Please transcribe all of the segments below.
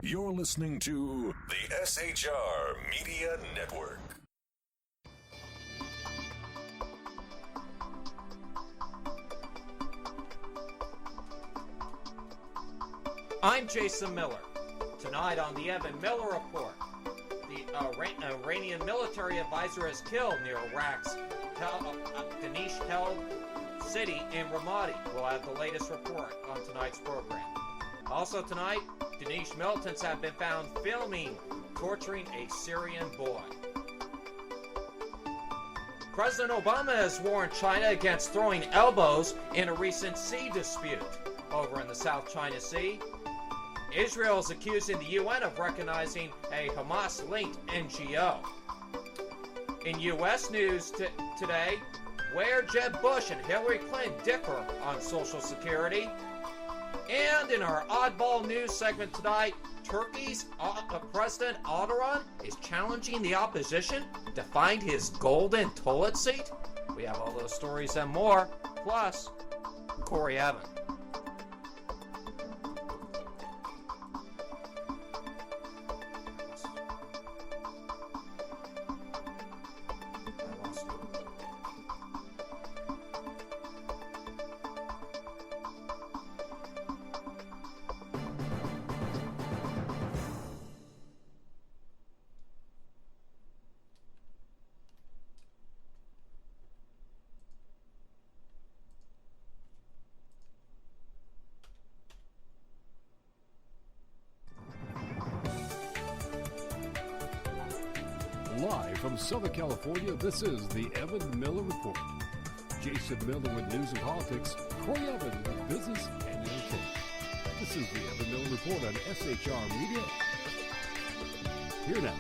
You're listening to the SHR Media Network. I'm Jason Miller. Tonight on the Evan Miller Report, the Iranian military advisor is killed near Iraq's Danish-held city in Ramadi. We'll have the latest report on tonight's program. Also tonight, Danish militants have been found filming torturing a Syrian boy. President Obama has warned China against throwing elbows in a recent sea dispute over in the South China Sea. Israel is accusing the UN of recognizing a Hamas-linked NGO. In U.S. news today, where Jeb Bush and Hillary Clinton differ on Social Security. And in our oddball news segment tonight, Turkey's President Erdogan is challenging the opposition to find his golden toilet seat. We have all those stories and more, plus Corey Evan. Live from Southern California, this is the Evan Miller Report. Jason Miller with news and politics, Corey Evan with business and entertainment. This is the Evan Miller Report on SHR Media. Here now,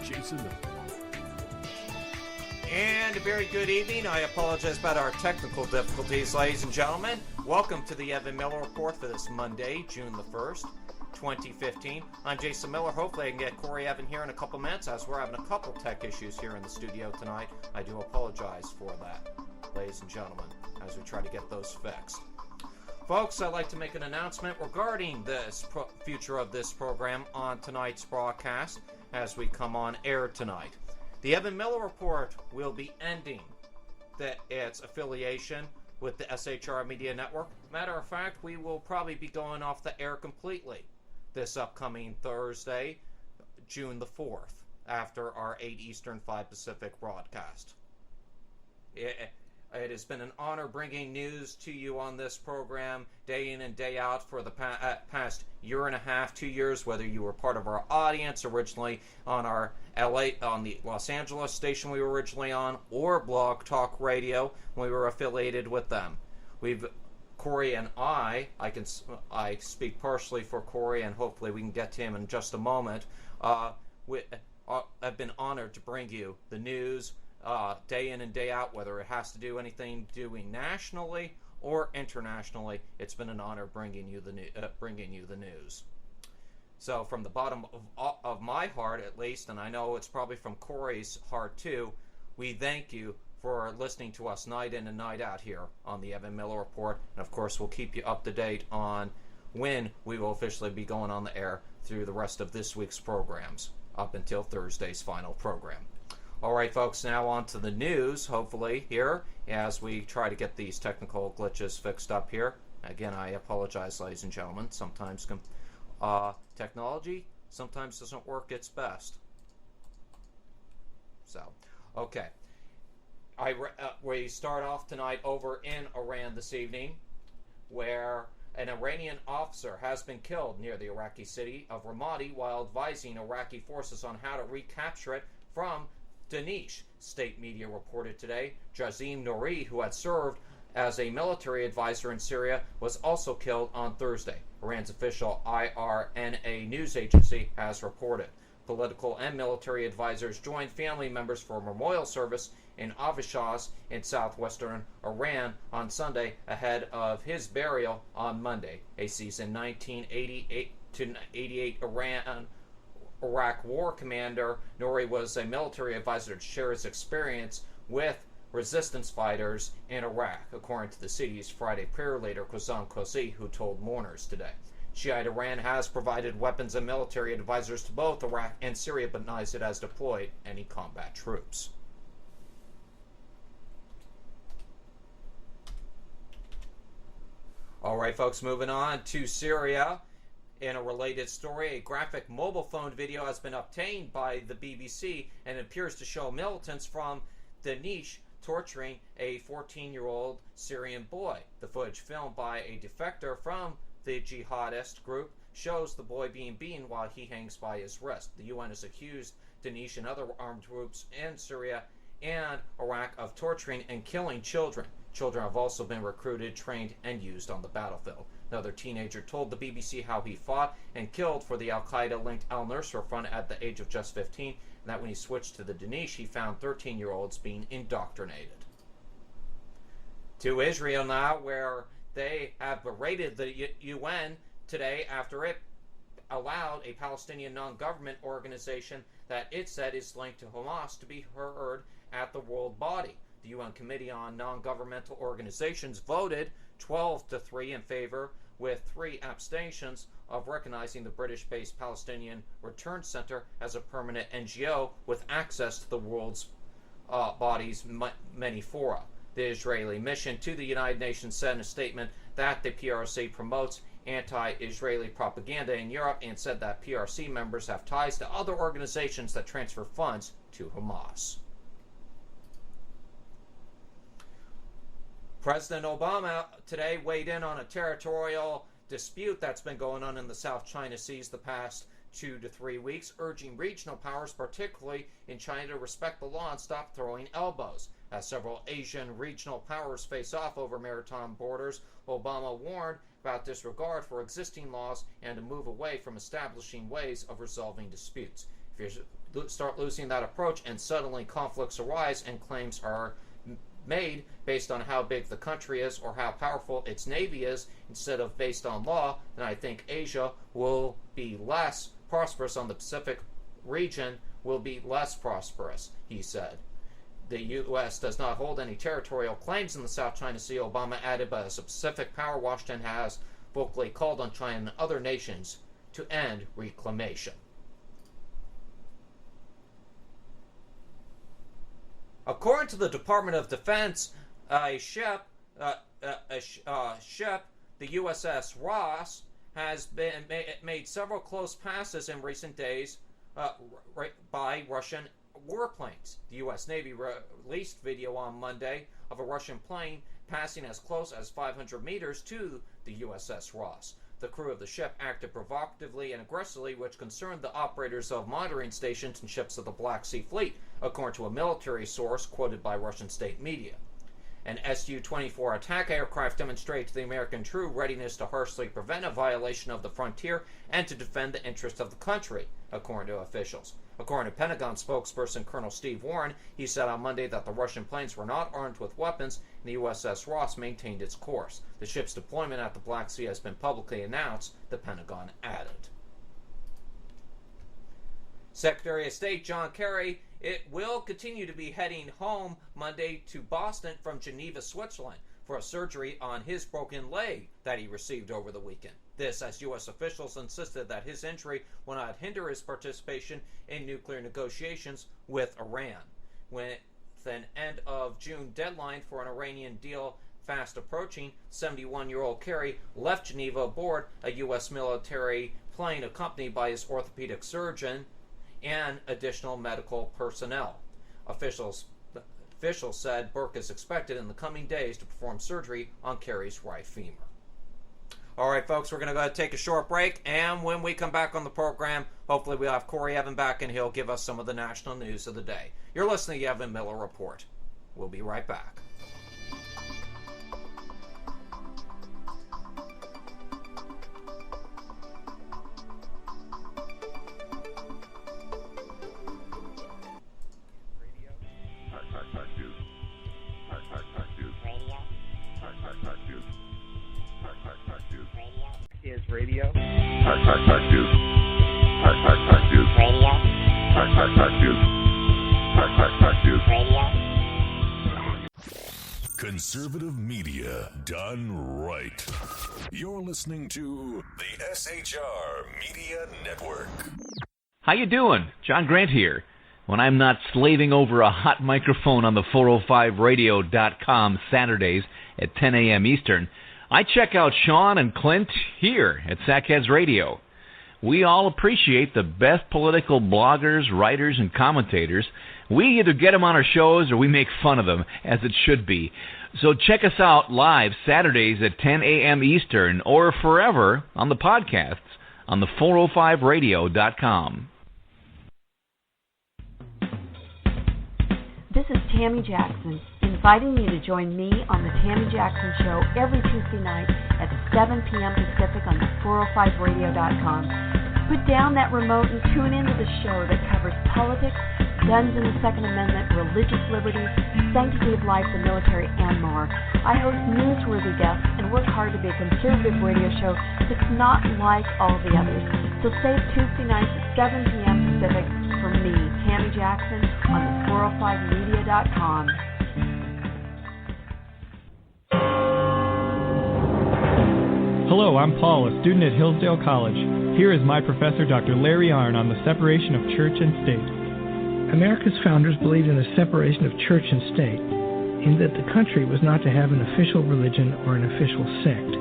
Jason Miller. And a very good evening. I apologize about our technical difficulties, ladies and gentlemen. Welcome to the Evan Miller Report for this Monday, June the 1st. 2015. I'm Jason Miller. Hopefully I can get Corey Evan here in a couple minutes as we're having a couple tech issues here in the studio tonight. I do apologize for that, ladies and gentlemen, as we try to get those fixed. Folks, I'd like to make an announcement regarding this future of this program on tonight's broadcast as we come on air tonight. The Evan Miller Report will be ending its affiliation with the SHR Media Network. Matter of fact, we will probably be going off the air completely this upcoming Thursday, June the 4th, after our 8 Eastern, 5 Pacific broadcast. It has been an honor bringing news to you on this program day in and day out for the past year and a half, 2 years, whether you were part of our audience originally on the Los Angeles station we were originally on, or Blog Talk Radio when we were affiliated with them. Corey and I speak partially for Corey, and hopefully we can get to him in just a moment. I've been honored to bring you the news day in and day out, whether it has to do anything doing nationally or internationally. It's been an honor bringing you the news. So from the bottom of my heart, at least, and I know it's probably from Corey's heart too, we thank you for listening to us night in and night out here on the Evan Miller Report. And of course, we'll keep you up to date on when we will officially be going on the air through the rest of this week's programs, up until Thursday's final program. All right, folks, now on to the news, hopefully, here, as we try to get these technical glitches fixed up here. Again, I apologize, ladies and gentlemen. Sometimes technology sometimes doesn't work its best. So, okay. We start off tonight over in Iran this evening, where an Iranian officer has been killed near the Iraqi city of Ramadi while advising Iraqi forces on how to recapture it from Danish. State media reported today Jazim Nouri, who had served as a military advisor in Syria, was also killed on Thursday. Iran's official IRNA news agency has reported. Political and military advisors joined family members for a memorial service in Avashaz in southwestern Iran on Sunday ahead of his burial on Monday. A seasoned 1988 to 88 Iraq war commander, Nouri was a military advisor to share his experience with resistance fighters in Iraq, according to the city's Friday prayer leader, Qasem Qasi, who told mourners today. Shiite Iran has provided weapons and military advisors to both Iraq and Syria, but denies it has deployed any combat troops. All right, folks, moving on to Syria. In a related story, a graphic mobile phone video has been obtained by the BBC and appears to show militants from Daesh torturing a 14-year-old Syrian boy. The footage, filmed by a defector from the jihadist group, shows the boy being beaten while he hangs by his wrist. The UN has accused Daesh and other armed groups in Syria and Iraq of torturing and killing children. Children have also been recruited, trained, and used on the battlefield. Another teenager told the BBC how he fought and killed for the Al-Qaeda-linked al-Nusra Front at the age of just 15, and that when he switched to the Daesh, he found 13-year-olds being indoctrinated. To Israel now, where they have berated the UN today after it allowed a Palestinian non-government organization that it said is linked to Hamas to be heard at the world body. The UN Committee on Non-Governmental Organizations voted 12-3 in favor, with 3 abstentions, of recognizing the British-based Palestinian Return Center as a permanent NGO with access to the world's body's many fora. The Israeli mission to the United Nations said in a statement that the PRC promotes anti-Israeli propaganda in Europe and said that PRC members have ties to other organizations that transfer funds to Hamas. President Obama today weighed in on a territorial dispute that's been going on in the South China Seas the past 2 to 3 weeks, urging regional powers, particularly in China, to respect the law and stop throwing elbows. As several Asian regional powers face off over maritime borders, Obama warned about disregard for existing laws and to move away from establishing ways of resolving disputes. If you start losing that approach and suddenly conflicts arise and claims are made based on how big the country is or how powerful its navy is instead of based on law, then I think Asia will be less prosperous on the Pacific region, will be less prosperous, he said. The U.S. does not hold any territorial claims in the South China Sea, Obama added, but as a Pacific power, Washington has vocally called on China and other nations to end reclamation. According to the Department of Defense, a ship, the USS Ross, has been made several close passes in recent days by Russian warplanes. The U.S. Navy released video on Monday of a Russian plane passing as close as 500 meters to the USS Ross. The crew of the ship acted provocatively and aggressively, which concerned the operators of monitoring stations and ships of the Black Sea Fleet, according to a military source quoted by Russian state media. An Su-24 attack aircraft demonstrated to the American true readiness to harshly prevent a violation of the frontier and to defend the interests of the country, according to officials. According to Pentagon spokesperson Colonel Steve Warren, he said on Monday that the Russian planes were not armed with weapons and the USS Ross maintained its course. The ship's deployment at the Black Sea has been publicly announced, the Pentagon added. Secretary of State John Kerry will continue to be heading home Monday to Boston from Geneva, Switzerland, for a surgery on his broken leg that he received over the weekend. This, as U.S. officials insisted that his injury will not hinder his participation in nuclear negotiations with Iran. With an end of June deadline for an Iranian deal fast approaching, 71-year-old Kerry left Geneva aboard a U.S. military plane accompanied by his orthopedic surgeon and additional medical personnel. Officials said Burke is expected in the coming days to perform surgery on Kerry's right femur. All right, folks, we're going to go ahead and take a short break, and when we come back on the program, hopefully we'll have Corey Evan back, and he'll give us some of the national news of the day. You're listening to the Evan Miller Report. We'll be right back. Radio. Conservative media done right. You're listening to the SHR Media Network. How you doing? John Grant here. When I'm not slaving over a hot microphone on the 405radio.com Saturdays at 10 a.m. Eastern, I check out Sean and Clint here at Sackheads Radio. We all appreciate the best political bloggers, writers, and commentators. We either get them on our shows or we make fun of them, as it should be. So check us out live Saturdays at 10 a.m. Eastern or forever on the podcasts on the 405radio.com. This is Tammy Jackson, inviting you to join me on the Tammy Jackson Show every Tuesday night at 7 p.m. Pacific on the 405radio.com. Put down that remote and tune into the show that covers politics, guns and the Second Amendment, religious liberties, sanctity of life, the military, and more. I host newsworthy guests and work hard to be a conservative radio show that's not like all the others. So save Tuesday nights at 7 p.m. Pacific for me, Tammy Jackson, on the 405media.com. Hello, I'm Paul, a student at Hillsdale College. Here is my professor, Dr. Larry Arnn, on the separation of church and state. America's founders believed in the separation of church and state, in that the country was not to have an official religion or an official sect.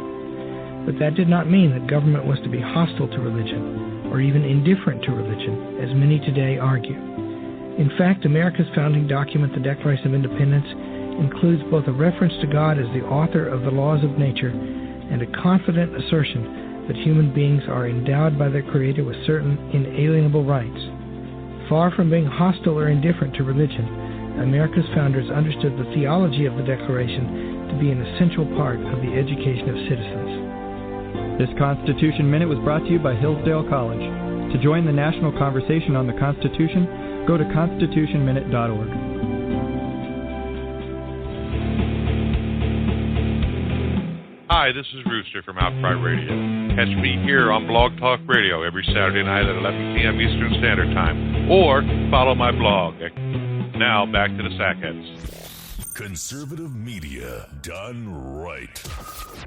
But that did not mean that government was to be hostile to religion, or even indifferent to religion, as many today argue. In fact, America's founding document, the Declaration of Independence, includes both a reference to God as the author of the laws of nature and a confident assertion that human beings are endowed by their Creator with certain inalienable rights. Far from being hostile or indifferent to religion, America's founders understood the theology of the Declaration to be an essential part of the education of citizens. This Constitution Minute was brought to you by Hillsdale College. To join the national conversation on the Constitution, go to constitutionminute.org. Hi, this is Rooster from Outcry Radio. Catch me here on Blog Talk Radio every Saturday night at 11 p.m. Eastern Standard Time, or follow my blog. Now, back to the Sackheads. Conservative media done right.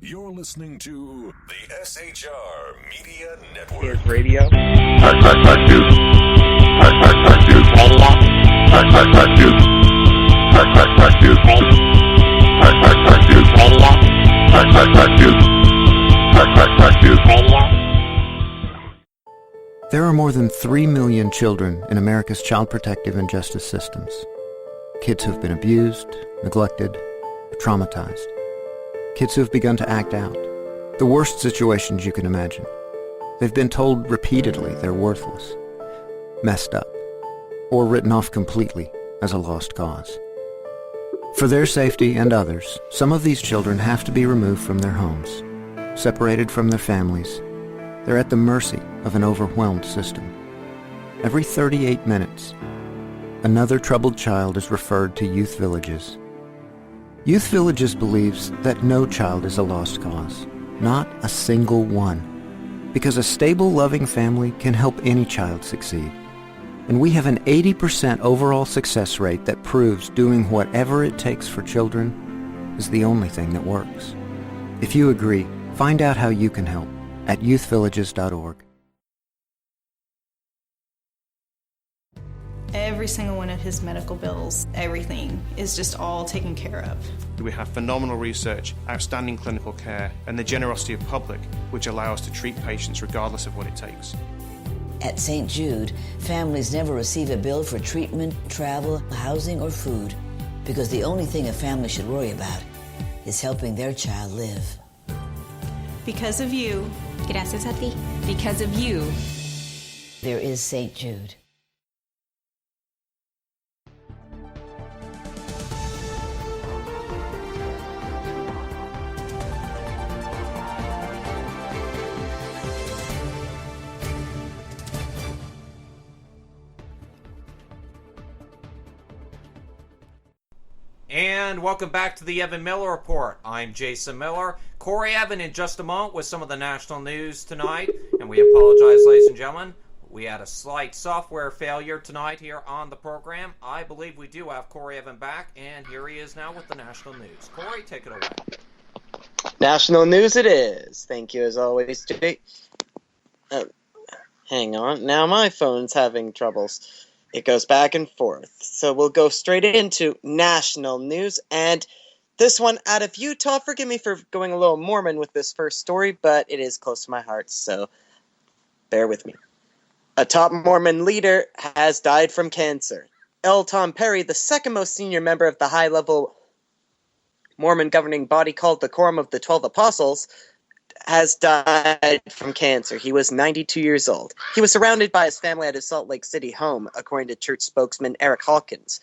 You're listening to the SHR Media Network. Here's radio. There are more than 3 million children in America's child protective and justice systems. Kids who've been abused, neglected, or traumatized. Kids who've begun to act out. The worst situations you can imagine. They've been told repeatedly they're worthless, messed up, or written off completely as a lost cause. For their safety and others, some of these children have to be removed from their homes, separated from their families. They're at the mercy of an overwhelmed system. Every 38 minutes, another troubled child is referred to Youth Villages. Youth Villages believes that no child is a lost cause, not a single one, because a stable, loving family can help any child succeed. And we have an 80% overall success rate that proves doing whatever it takes for children is the only thing that works. If you agree, find out how you can help at youthvillages.org. Every single one of his medical bills, everything is just all taken care of. We have phenomenal research, outstanding clinical care, and the generosity of public, which allow us to treat patients regardless of what it takes. At St. Jude, families never receive a bill for treatment, travel, housing, or food, because the only thing a family should worry about is helping their child live. Because of you. Gracias a ti. Because of you. There is St. Jude. And welcome back to the Evan Miller Report. I'm Jason Miller. Corey Evan in just a moment with some of the national news tonight. And we apologize, ladies and gentlemen. We had a slight software failure tonight here on the program. I believe we do have Corey Evan back, and here he is now with the national news. Corey, take it away. National news it is. Thank you as always, Jake. Hang on. Now my phone's having troubles. It goes back and forth. So we'll go straight into national news. And this one out of Utah. Forgive me for going a little Mormon with this first story, but it is close to my heart, so bear with me. A top Mormon leader has died from cancer. L. Tom Perry, the second most senior member of the high-level Mormon governing body called the Quorum of the 12 Apostles, has died from cancer. He was 92 years old. He was surrounded by his family at his Salt Lake City home, according to church spokesman Eric Hawkins.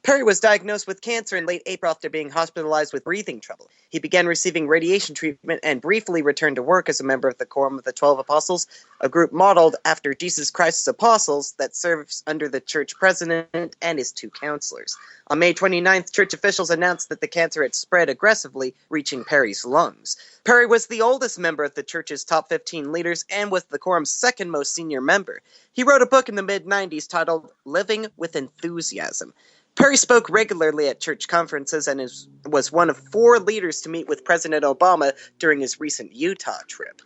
Perry was diagnosed with cancer in late April after being hospitalized with breathing trouble. He began receiving radiation treatment and briefly returned to work as a member of the Quorum of the 12 Apostles, a group modeled after Jesus Christ's apostles that serves under the church president and his two counselors. On May 29th, church officials announced that the cancer had spread aggressively, reaching Perry's lungs. Perry was the oldest member of the church's top 15 leaders and was the Quorum's second most senior member. He wrote a book in the mid-90s titled Living with Enthusiasm. Perry spoke regularly at church conferences and was one of 4 leaders to meet with President Obama during his recent Utah trip.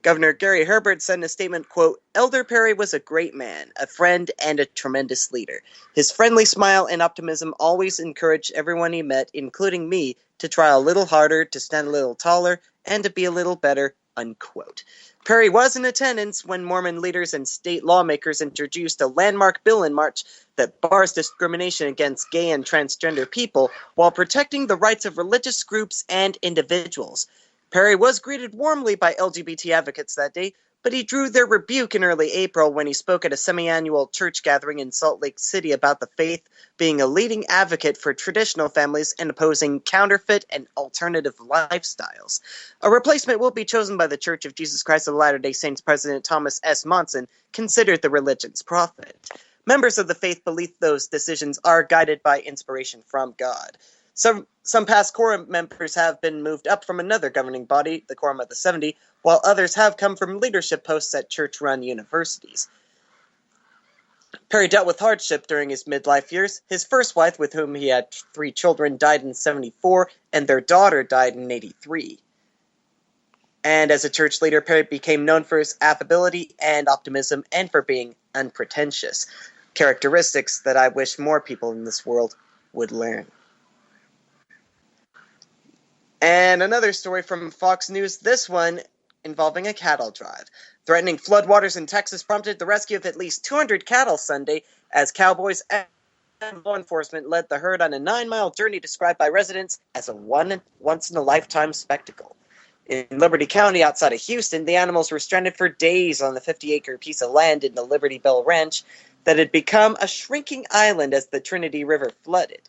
Governor Gary Herbert said in a statement, quote, "Elder Perry was a great man, a friend, and a tremendous leader. His friendly smile and optimism always encouraged everyone he met, including me, to try a little harder, to stand a little taller, and to be a little better," unquote. Perry was in attendance when Mormon leaders and state lawmakers introduced a landmark bill in March that bars discrimination against gay and transgender people while protecting the rights of religious groups and individuals. Perry was greeted warmly by LGBT advocates that day, but he drew their rebuke in early April when he spoke at a semi-annual church gathering in Salt Lake City about the faith being a leading advocate for traditional families and opposing counterfeit and alternative lifestyles. A replacement will be chosen by the Church of Jesus Christ of Latter-day Saints President Thomas S. Monson, considered the religion's prophet. Members of the faith believe those decisions are guided by inspiration from God. Some past quorum members have been moved up from another governing body, the Quorum of the 70, while others have come from leadership posts at church-run universities. Perry dealt with hardship during his midlife years. His first wife, with whom he had 3 children, died in 74, and their daughter died in 83. And as a church leader, Perry became known for his affability and optimism and for being unpretentious, characteristics that I wish more people in this world would learn. And another story from Fox News, this one involving a cattle drive. Threatening floodwaters in Texas prompted the rescue of at least 200 cattle Sunday as cowboys and law enforcement led the herd on a 9-mile journey described by residents as a once-in-a-lifetime spectacle. In Liberty County outside of Houston, the animals were stranded for days on the 50-acre piece of land in the Liberty Bell Ranch that had become a shrinking island as the Trinity River flooded.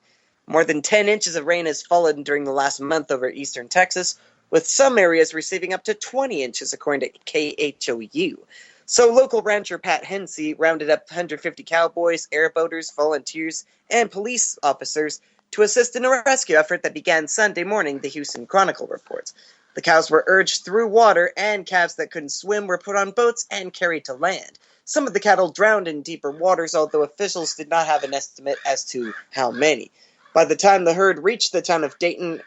More than 10 inches of rain has fallen during the last month over eastern Texas, with some areas receiving up to 20 inches, according to KHOU. So local rancher Pat Hensey rounded up 150 cowboys, airboaters, volunteers, and police officers to assist in a rescue effort that began Sunday morning, the Houston Chronicle reports. The cows were urged through water, and calves that couldn't swim were put on boats and carried to land. Some of the cattle drowned in deeper waters, although officials did not have an estimate as to how many. By the time the herd reached the town of Dayton,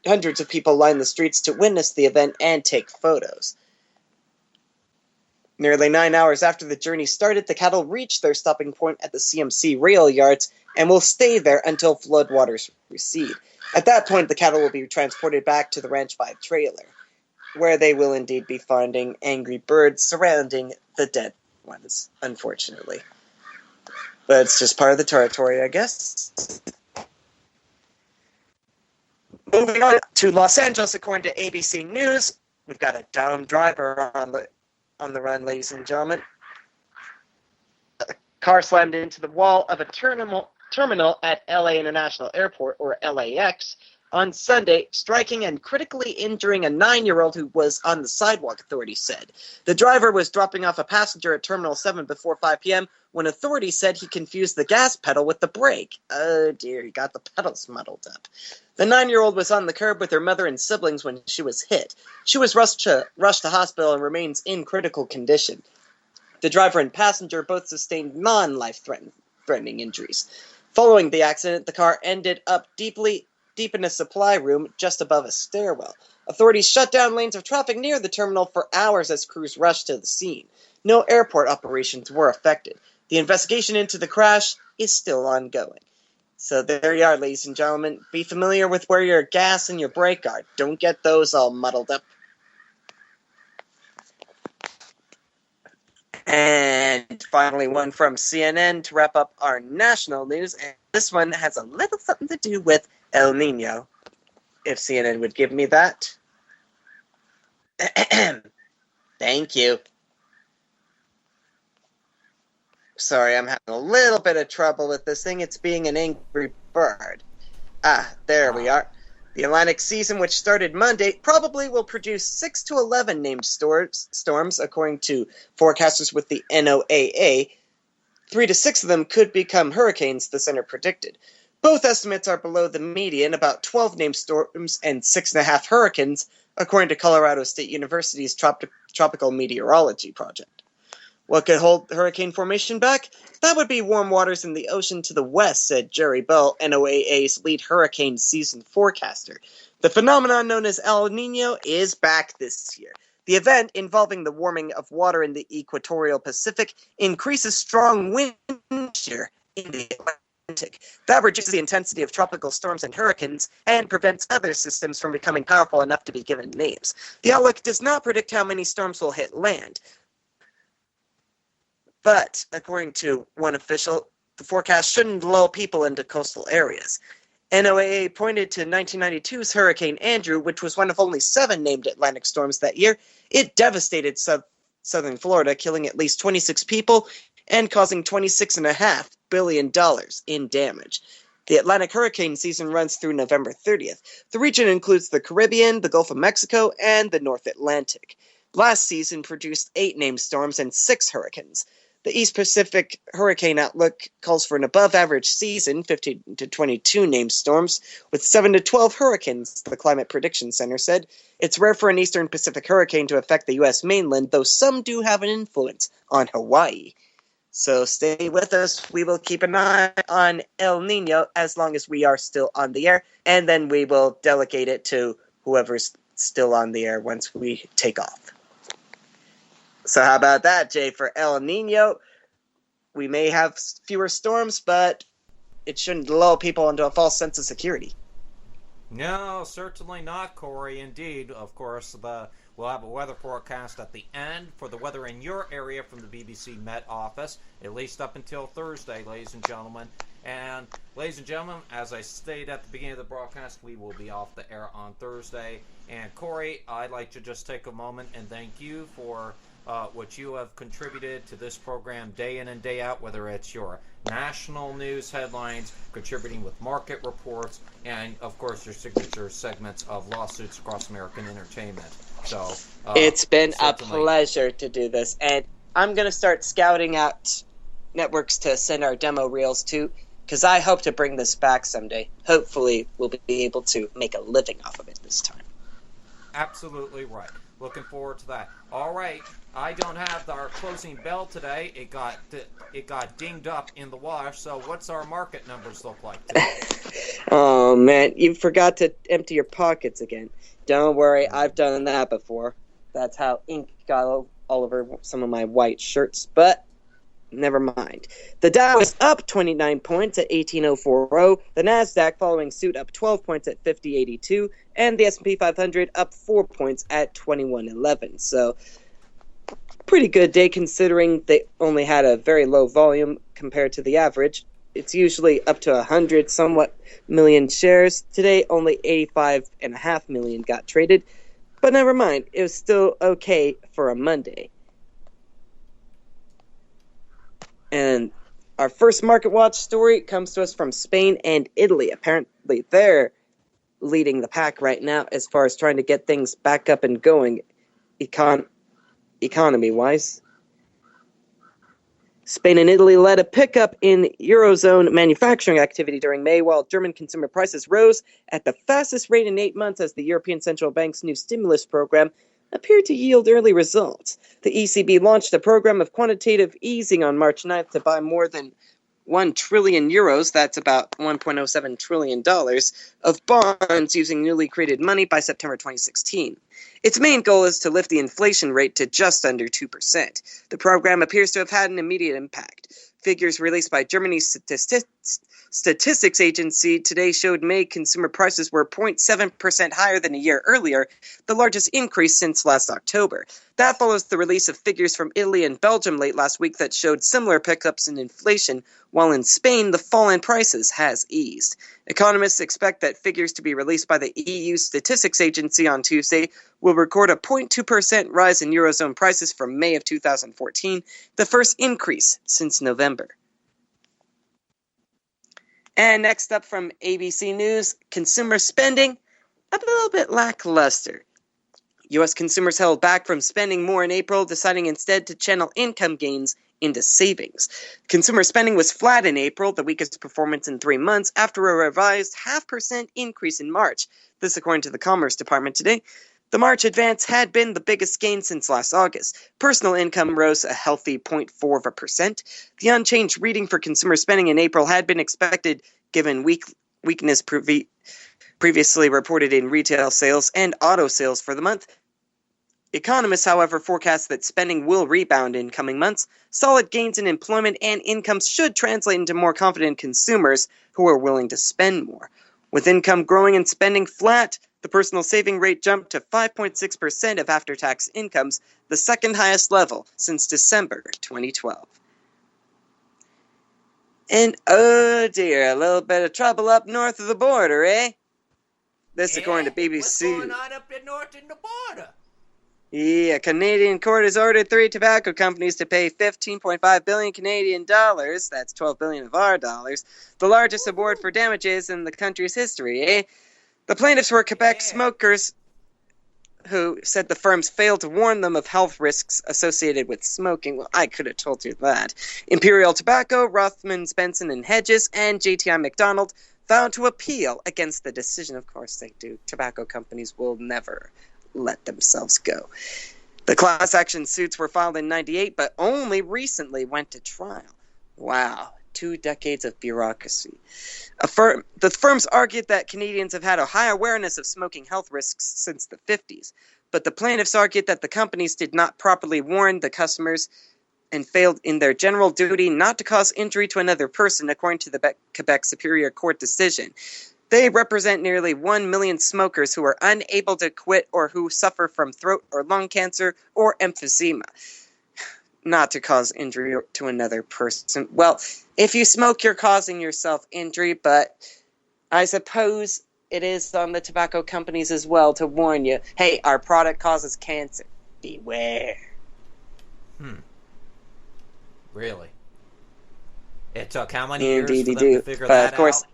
hundreds of people lined the streets to witness the event and take photos. Nearly 9 hours after the journey started, the cattle reached their stopping point at the CMC rail yards and will stay there until floodwaters recede. At that point, the cattle will be transported back to the ranch by trailer, where they will indeed be finding angry birds surrounding the dead ones, unfortunately. But it's just part of the territory, I guess. Moving on to Los Angeles, according to ABC News, we've got a downed driver on the run, ladies and gentlemen. A car slammed into the wall of a terminal at LA International Airport, or LAX, on Sunday, striking and critically injuring a 9-year-old who was on the sidewalk, authorities said. The driver was dropping off a passenger at Terminal 7 before 5 p.m. when authorities said he confused the gas pedal with the brake. Oh dear, he got the pedals muddled up. The 9-year-old was on the curb with her mother and siblings when she was hit. She was rushed to hospital and remains in critical condition. The driver and passenger both sustained non-life-threatening injuries. Following the accident, the car ended up deep in a supply room just above a stairwell. Authorities shut down lanes of traffic near the terminal for hours as crews rushed to the scene. No airport operations were affected. The investigation into the crash is still ongoing. So there you are, ladies and gentlemen. Be familiar with where your gas and your brake are. Don't get those all muddled up. And finally, one from CNN to wrap up our national news. And this one has a little something to do with El Nino, if CNN would give me that. Thank you. Sorry, I'm having a little bit of trouble with this thing. It's being an angry bird. There we are. The Atlantic season, which started Monday, probably will produce 6 to 11 named storms, according to forecasters with the NOAA. 3 to 6 of them could become hurricanes, the center predicted. Both estimates are below the median, about 12 named storms and 6.5 hurricanes, according to Colorado State University's Tropical Meteorology Project. What could hold hurricane formation back? That would be warm waters in the ocean to the west, said Jerry Bell, NOAA's lead hurricane season forecaster. The phenomenon known as El Nino is back this year. The event, involving the warming of water in the equatorial Pacific, increases strong wind shear in the Atlantic. That reduces the intensity of tropical storms and hurricanes and prevents other systems from becoming powerful enough to be given names. The outlook does not predict how many storms will hit land. But, according to one official, the forecast shouldn't lull people into coastal areas. NOAA pointed to 1992's Hurricane Andrew, which was one of only 7 named Atlantic storms that year. It devastated southern Florida, killing at least 26 people and causing $26.5 billion in damage. The Atlantic hurricane season runs through November 30th. The region includes the Caribbean, the Gulf of Mexico, and the North Atlantic. Last season produced 8 named storms and 6 hurricanes. The East Pacific Hurricane Outlook calls for an above-average season, 15 to 22 named storms, with 7 to 12 hurricanes, the Climate Prediction Center said. It's rare for an Eastern Pacific hurricane to affect the U.S. mainland, though some do have an influence on Hawaii. So stay with us. We will keep an eye on El Nino as long as we are still on the air, and then we will delegate it to whoever's still on the air once we take off. So how about that, Jay? For El Nino, we may have fewer storms, but it shouldn't lull people into a false sense of security. No, certainly not, Corey. Indeed, of course, we'll have a weather forecast at the end for the weather in your area from the BBC Met Office, at least up until Thursday, ladies and gentlemen. And, ladies and gentlemen, as I stated at the beginning of the broadcast, we will be off the air on Thursday. And, Corey, I'd like to just take a moment and thank you for what you have contributed to this program day in and day out, whether it's your national news headlines, contributing with market reports, and, of course, your signature segments of Lawsuits Across American Entertainment. So it's been a pleasure to do this, and I'm going to start scouting out networks to send our demo reels to, because I hope to bring this back someday. Hopefully, we'll be able to make a living off of it this time. Absolutely right. Looking forward to that. All right, I don't have our closing bell today. It got dinged up in the wash. So what's our market numbers look like today? Oh man, you forgot to empty your pockets again. Don't worry, I've done that before. That's how ink got all over some of my white shirts. But never mind. The Dow is up 29 points at 18,040. The Nasdaq following suit up 12 points at 5082. And the S&P 500 up 4 points at 2111. So, pretty good day considering they only had a very low volume compared to the average. It's usually up to 100 somewhat million shares. Today, only 85.5 million got traded. But never mind, it was still okay for a Monday. And our first Market Watch story comes to us from Spain and Italy. Apparently, they're leading the pack right now as far as trying to get things back up and going economy-wise. Spain and Italy led a pickup in Eurozone manufacturing activity during May, while German consumer prices rose at the fastest rate in 8 months as the European Central Bank's new stimulus program appeared to yield early results. The ECB launched a program of quantitative easing on March 9th to buy more than 1 trillion euros, that's about $1.07 trillion, of bonds using newly created money by September 2016. Its main goal is to lift the inflation rate to just under 2%. The program appears to have had an immediate impact. Figures released by Germany's Statistics Agency today showed May consumer prices were 0.7% higher than a year earlier, the largest increase since last October. That follows the release of figures from Italy and Belgium late last week that showed similar pickups in inflation, while in Spain the fall in prices has eased. Economists expect that figures to be released by the EU Statistics Agency on Tuesday will record a 0.2% rise in Eurozone prices from May of 2014, the first increase since November. And next up from ABC News, consumer spending a little bit lackluster. U.S. consumers held back from spending more in April, deciding instead to channel income gains into savings. Consumer spending was flat in April, the weakest performance in 3 months, after a revised 0.5% increase in March. This according to the Commerce Department today. The March advance had been the biggest gain since last August. Personal income rose a healthy 0.4%. The unchanged reading for consumer spending in April had been expected given weakness previously reported in retail sales and auto sales for the month. Economists, however, forecast that spending will rebound in coming months. Solid gains in employment and incomes should translate into more confident consumers who are willing to spend more. With income growing and spending flat, the personal saving rate jumped to 5.6% of after-tax incomes, the second highest level since December 2012. And oh dear, a little bit of trouble up north of the border, eh? This according to BBC. What's going on up north in the border? Yeah, a Canadian court has ordered 3 tobacco companies to pay 15.5 billion Canadian dollars, that's 12 billion of our dollars, the largest award for damages in the country's history, eh? The plaintiffs were Quebec smokers who said the firms failed to warn them of health risks associated with smoking. Well, I could have told you that. Imperial Tobacco, Rothmans, Benson & Hedges, and JTI McDonald vowed to appeal against the decision. Of course they do. Tobacco companies will never let themselves go. The class action suits were filed in 1998, but only recently went to trial. Wow. 2 decades of bureaucracy. The firms argued that Canadians have had a high awareness of smoking health risks since the 50s, but the plaintiffs argued that the companies did not properly warn the customers and failed in their general duty not to cause injury to another person, according to the Quebec Superior Court decision. They represent nearly 1 million smokers who are unable to quit or who suffer from throat or lung cancer or emphysema. Not to cause injury to another person. Well, if you smoke, you're causing yourself injury, but I suppose it is on the tobacco companies as well to warn you, hey, our product causes cancer. Beware. Really? It took how many years Indeed, for them to figure that of course, out?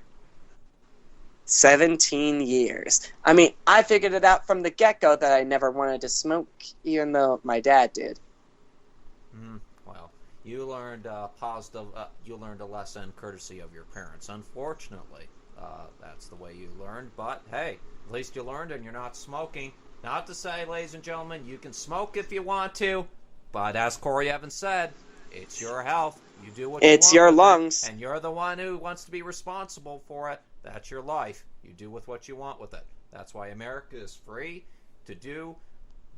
17 years. I mean, I figured it out from the get-go that I never wanted to smoke, even though my dad did. Well, you learned positive. You learned a lesson courtesy of your parents. Unfortunately, that's the way you learned. But hey, at least you learned, and you're not smoking. Not to say, ladies and gentlemen, you can smoke if you want to, but as Corey Evans said, it's your health. You do what you want. It's your lungs, and you're the one who wants to be responsible for it. That's your life. You do with what you want with it. That's why America is free to do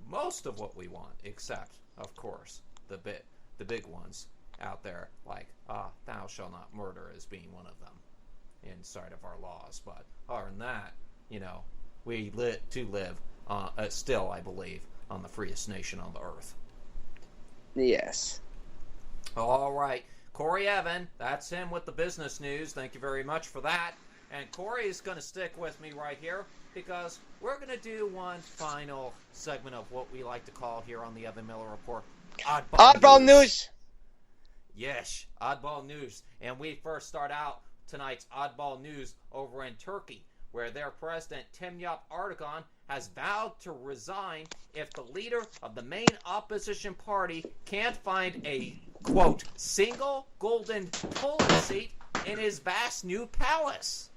most of what we want, except, of course, the big ones out there, like thou shalt not murder as being one of them inside of our laws. But other than that, we live still, I believe, on the freest nation on the earth. Yes. All right. Corey Evan, that's him with the business news. Thank you very much for that. And Corey is going to stick with me right here because we're going to do one final segment of what we like to call here on the Evan Miller Report, Oddball News. Yes, Oddball News. And we first start out tonight's Oddball News over in Turkey, where their president, Tayyip Erdogan, has vowed to resign if the leader of the main opposition party can't find a, quote, single golden toilet seat in his vast new palace.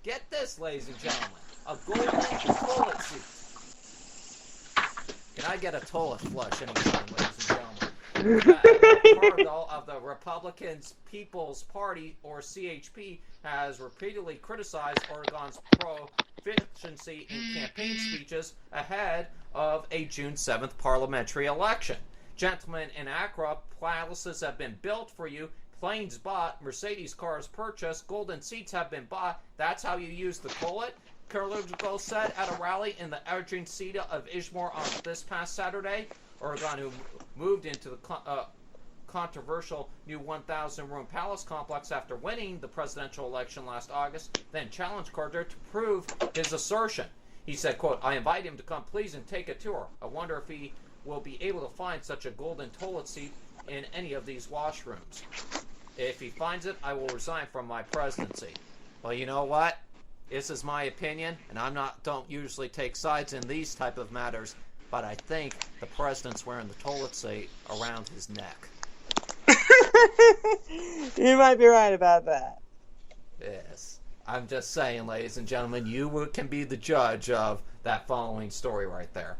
Get this, ladies and gentlemen, a golden toilet seat. Can I get a toilet flush anytime, ladies and gentlemen? Cargill of the Republicans People's Party, or CHP, has repeatedly criticized Oregon's proficiency in campaign speeches ahead of a June 7th parliamentary election. Gentlemen in Accra, palaces have been built for you, planes bought, Mercedes cars purchased, golden seats have been bought. That's how you use the toilet? Cargill said at a rally in the Argentina of Ishmore on this past Saturday. Oregon, who moved into the controversial new 1,000-room palace complex after winning the presidential election last August, then challenged Carter to prove his assertion. He said, quote, "I invite him to come please and take a tour. I wonder if he will be able to find such a golden toilet seat in any of these washrooms. If he finds it, I will resign from my presidency." Well, you know what? This is my opinion, and don't usually take sides in these type of matters, but I think the president's wearing the toilet seat around his neck. You might be right about that. Yes. I'm just saying, ladies and gentlemen, you can be the judge of that following story right there.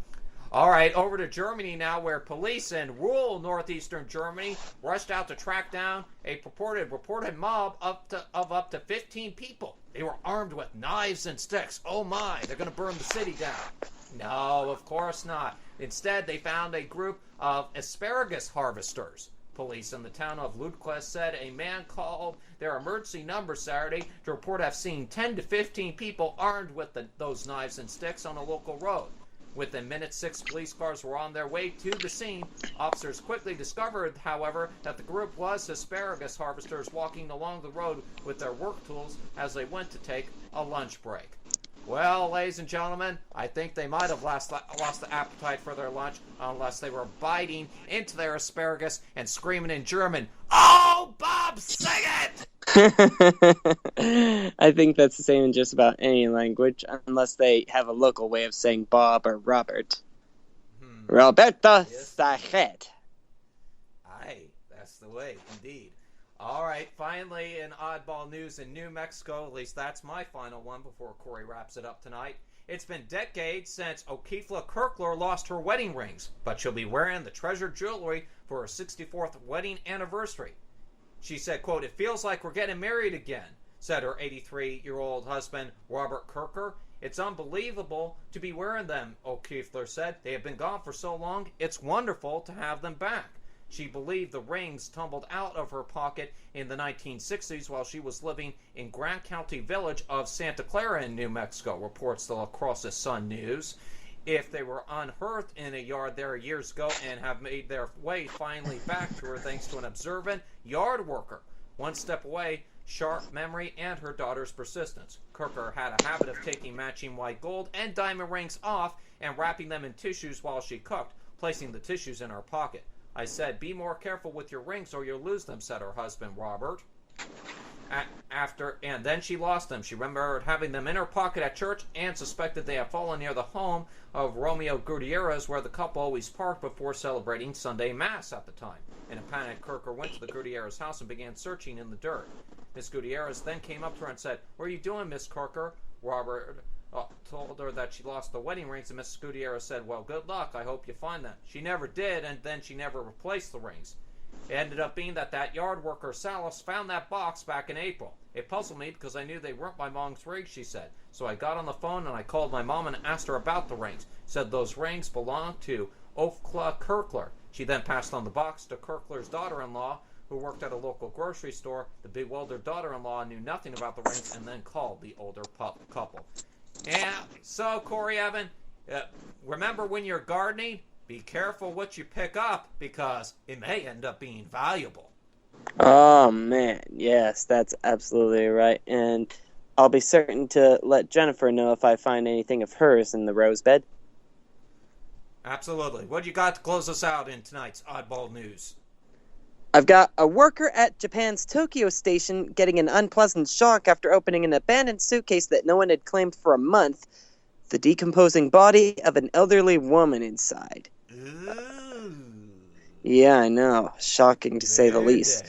All right, over to Germany now, where police in rural northeastern Germany rushed out to track down a reported mob of up to 15 people. They were armed with knives and sticks. Oh my, they're going to burn the city down. No, of course not. Instead, they found a group of asparagus harvesters. Police in the town of Ludquist said a man called their emergency number Saturday to report have seen 10 to 15 people armed with those knives and sticks on a local road. Within minutes, 6 police cars were on their way to the scene. Officers quickly discovered, however, that the group was asparagus harvesters walking along the road with their work tools as they went to take a lunch break. Well, ladies and gentlemen, I think they might have lost the appetite for their lunch unless they were biting into their asparagus and screaming in German, "Oh, Bob, sing it!" I think that's the same in just about any language, unless they have a local way of saying Bob or Robert. Roberto Sachet. Aye, that's the way, indeed. All right, finally, in oddball news in New Mexico, at least that's my final one before Corey wraps it up tonight. It's been decades since O'Keefla Kirkler lost her wedding rings, but she'll be wearing the treasured jewelry for her 64th wedding anniversary. She said, quote, "It feels like we're getting married again," said her 83-year-old husband, Robert Kirker. "It's unbelievable to be wearing them," O'Keefler said. "They have been gone for so long, it's wonderful to have them back." She believed the rings tumbled out of her pocket in the 1960s while she was living in Grand County village of Santa Clara in New Mexico, reports the La Crosse Sun News. If they were unearthed in a yard there years ago and have made their way finally back to her thanks to an observant yard worker. One step away, sharp memory, and her daughter's persistence. Kirker had a habit of taking matching white gold and diamond rings off and wrapping them in tissues while she cooked, placing the tissues in her pocket. "I said, be more careful with your rings or you'll lose them," said her husband, Robert. And then she lost them. She remembered having them in her pocket at church and suspected they had fallen near the home of Romeo Gutierrez, where the couple always parked before celebrating Sunday Mass at the time. In a panic, Kirker went to the Gutierrez house and began searching in the dirt. Miss Gutierrez then came up to her and said, "What are you doing, Miss Kirker?" Robert told her that she lost the wedding rings, and Mrs. Gutierrez said, "Well, good luck. I hope you find them." She never did, and then she never replaced the rings. It ended up being that yard worker, Salas, found that box back in April. "It puzzled me because I knew they weren't my mom's rings," she said. "So I got on the phone and I called my mom and asked her about the rings. Said those rings belonged to O'Keefla Kirkler." She then passed on the box to Kirkler's daughter-in-law, who worked at a local grocery store. The bewildered daughter-in-law knew nothing about the rings and then called the older couple. Yeah, so Corey Evan, remember when you're gardening, be careful what you pick up because it may end up being valuable. Oh, man, yes, that's absolutely right. And I'll be certain to let Jennifer know if I find anything of hers in the rose bed. Absolutely. What you got to close us out in tonight's Oddball News? I've got a worker at Japan's Tokyo station getting an unpleasant shock after opening an abandoned suitcase that no one had claimed for a month. The decomposing body of an elderly woman inside. Ooh. Yeah, I know. Shocking to say the least.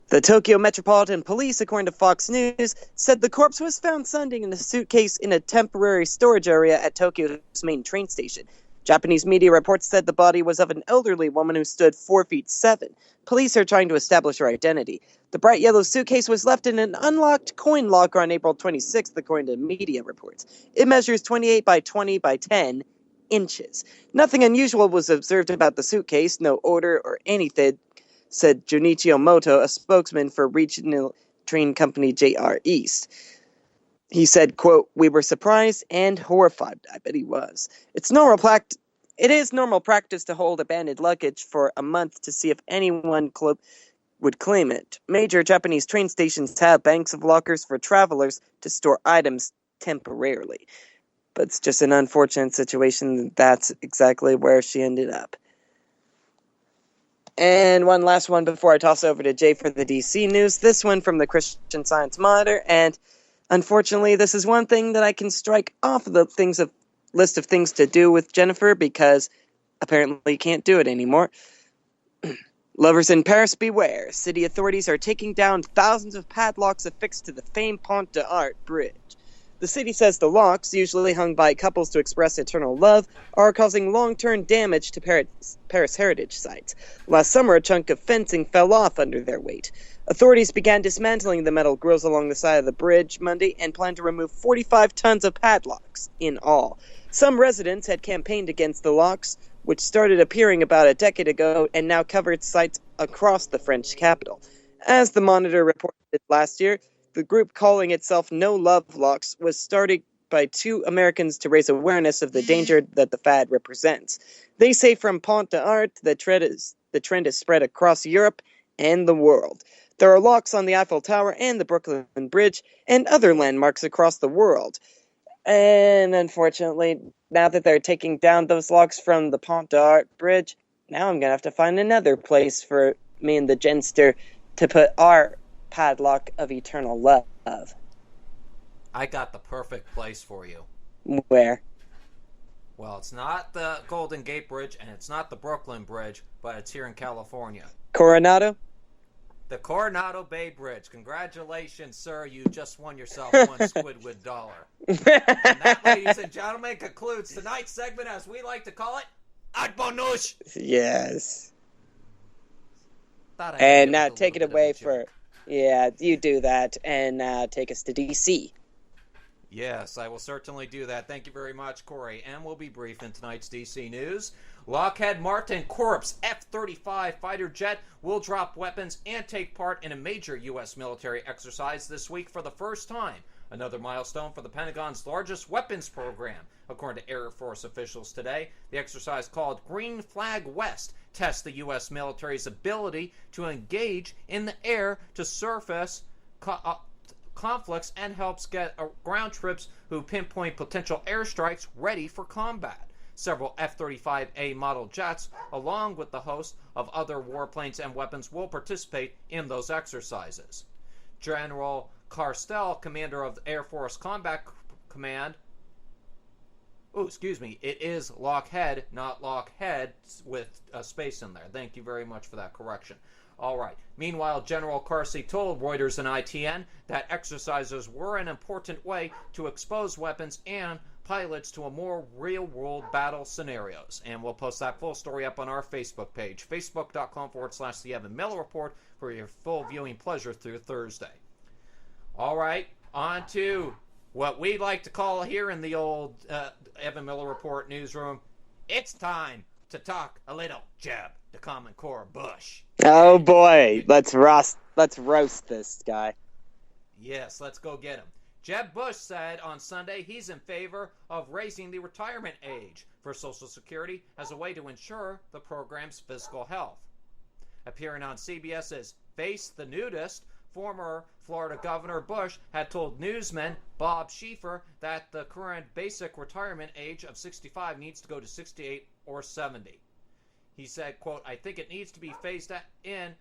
The Tokyo Metropolitan Police, according to Fox News, said the corpse was found Sunday in a suitcase in a temporary storage area at Tokyo's main train station. Japanese media reports said the body was of an elderly woman who stood 4 feet 7. Police are trying to establish her identity. The bright yellow suitcase was left in an unlocked coin locker on April 26th, according to media reports. It measures 28 by 20 by 10 inches. Nothing unusual was observed about the suitcase, no odor or anything, said Junichi Omoto, a spokesman for regional train company JR East. He said, quote, "We were surprised and horrified." I bet he was. It is normal practice to hold abandoned luggage for a month to see if anyone would claim it. Major Japanese train stations have banks of lockers for travelers to store items temporarily. But it's just an unfortunate situation. That's exactly where she ended up. And one last one before I toss over to Jay for the DC news. This one from the Christian Science Monitor, and unfortunately, this is one thing that I can strike off of the list of things to do with Jennifer, because apparently you can't do it anymore. Lovers in Paris, beware. City authorities are taking down thousands of padlocks affixed to the famed Pont d'Art bridge. The city says the locks, usually hung by couples to express eternal love, are causing long-term damage to Paris heritage sites. Last summer, a chunk of fencing fell off under their weight. Authorities began dismantling the metal grills along the side of the bridge Monday and plan to remove 45 tons of padlocks in all. Some residents had campaigned against the locks, which started appearing about a decade ago and now covered sites across the French capital. As the Monitor reported last year, the group calling itself No Love Locks was started by 2 Americans to raise awareness of the danger that the fad represents. They say from Pont d'Art, the trend is spread across Europe and the world. There are locks on the Eiffel Tower and the Brooklyn Bridge and other landmarks across the world. And unfortunately, now that they're taking down those locks from the Pont d'Art Bridge, now I'm going to have to find another place for me and the Genster to put our padlock of eternal love. I got the perfect place for you. Where? Well, it's not the Golden Gate Bridge and it's not the Brooklyn Bridge, but it's here in California. Coronado? The Coronado Bay Bridge. Congratulations, sir. You just won yourself one Squidward dollar. And that, ladies and gentlemen, concludes tonight's segment, as we like to call it, Adbonush. Yes. And now take it away for... Yeah, you do that, and take us to DC. Yes, I will certainly do that. Thank you very much, Corey. And we'll be brief in tonight's DC news. Lockheed Martin Corp's F-35 fighter jet will drop weapons and take part in a major U.S. military exercise this week for the first time. Another milestone for the Pentagon's largest weapons program. According to Air Force officials today, the exercise, called Green Flag West, tests the U.S. military's ability to engage in the air to surface conflicts and helps get ground troops who pinpoint potential airstrikes ready for combat. Several F-35A model jets, along with the host of other warplanes and weapons, will participate in those exercises. General Carstell, commander of the Air Force Combat Command, it is Lockheed, not Lockheed, with a space in there. Thank you very much for that correction. All right. Meanwhile, General Carsey told Reuters and ITN that exercises were an important way to expose weapons and pilots to a more real-world battle scenarios. And we'll post that full story up on our Facebook page, facebook.com/The Evan Miller Report, for your full viewing pleasure through Thursday. All right, on to what we like to call here in the old Evan Miller Report newsroom. It's time to talk a little Jeb, the Common Core Bush. Oh boy, let's roast this guy. Yes, let's go get him. Jeb Bush said on Sunday he's in favor of raising the retirement age for Social Security as a way to ensure the program's fiscal health. Appearing on CBS's Face the Nudist, former Florida Governor Bush had told newsman Bob Schieffer that the current basic retirement age of 65 needs to go to 68 or 70. He said, quote, "I think it needs to be phased in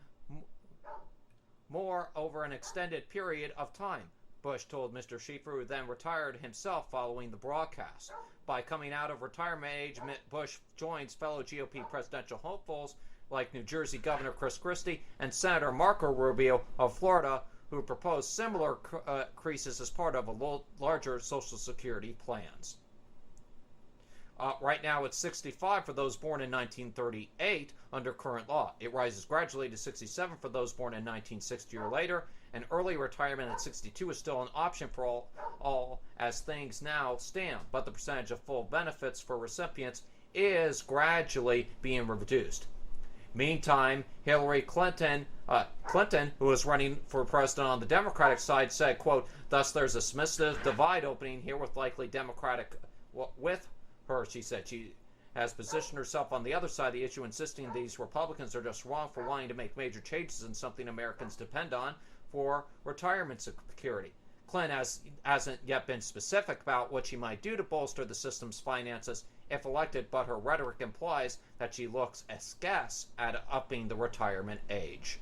more over an extended period of time," Bush told Mr. Schieffer, who then retired himself following the broadcast. By coming out of retirement age, Bush joins fellow GOP presidential hopefuls like New Jersey Governor Chris Christie and Senator Marco Rubio of Florida, who proposed similar increases as part of a larger Social Security plans. Right now it's 65 for those born in 1938 under current law. It rises gradually to 67 for those born in 1960 or later, and early retirement at 62 is still an option for all as things now stand, but the percentage of full benefits for recipients is gradually being reduced. Meantime, Hillary Clinton, who is running for president on the Democratic side, said, quote, "Thus there's a submissive divide opening here with likely Democratic with her," she said. She has positioned herself on the other side of the issue, insisting these Republicans are just wrong for wanting to make major changes in something Americans depend on for retirement security. Clinton hasn't yet been specific about what she might do to bolster the system's finances if elected, but her rhetoric implies that she looks askance at upping the retirement age.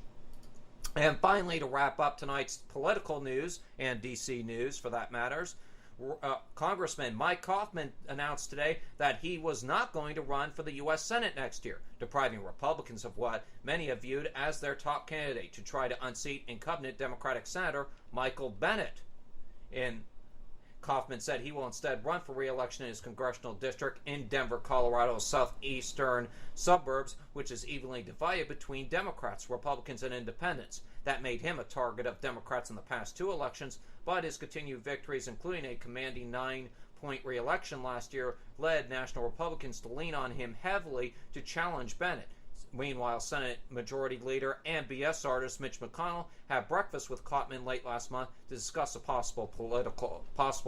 And finally, to wrap up tonight's political news, and D.C. news for that matters, Congressman Mike Coffman announced today that he was not going to run for the U.S. Senate next year, depriving Republicans of what many have viewed as their top candidate to try to unseat incumbent Democratic Senator Michael Bennet. Coffman said he will instead run for re-election in his congressional district in Denver, Colorado's southeastern suburbs, which is evenly divided between Democrats, Republicans, and Independents. That made him a target of Democrats in the past two elections, but his continued victories, including a commanding 9-point re-election last year, led national Republicans to lean on him heavily to challenge Bennet. Meanwhile, Senate Majority Leader and BS artist Mitch McConnell had breakfast with Coffman late last month to discuss a possible